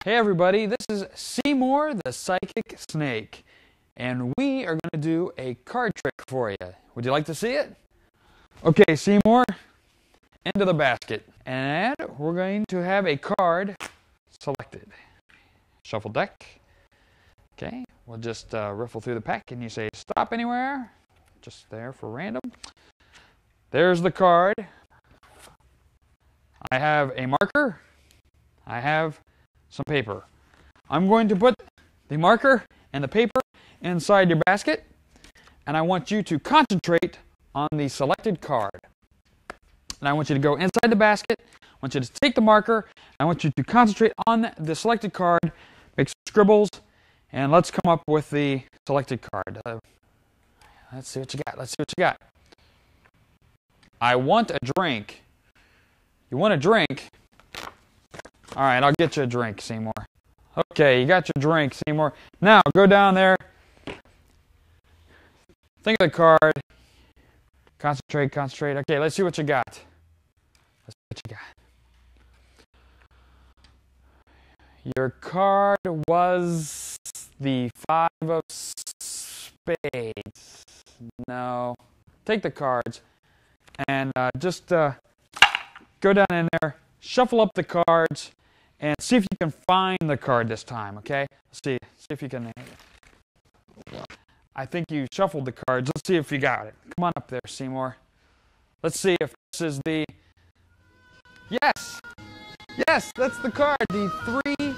Hey everybody, this is Seymour the Psychic Snake, and we are going to do a card trick for you. Would you like to see it? Okay, Seymour, into the basket. And we're going to have a card selected. Shuffle deck. Okay, we'll just riffle through the pack and you say stop anywhere. Just there for random. There's the card. I have a marker. I have some paper. I'm going to put the marker and the paper inside your basket, and I want you to concentrate on the selected card. And I want you to go inside the basket. I want you to take the marker. I want you to concentrate on the selected card, make some scribbles, and let's come up with the selected card. Let's see what you got. Let's see what you got. I want a drink. You want a drink? All right, I'll get you a drink, Seymour. Okay, you got your drink, Seymour. Now, go down there. Think of the card. Concentrate, concentrate. Okay, let's see what you got. Let's see what you got. Your card was the 5 of spades. No. Take the cards and just go down in there, shuffle up the cards, and see if you can find the card this time, okay? Let's see if you can. I think you shuffled the cards. Let's see if you got it. Come on up there, Seymour. Let's see if this is the... Yes! Yes, that's the card, the 3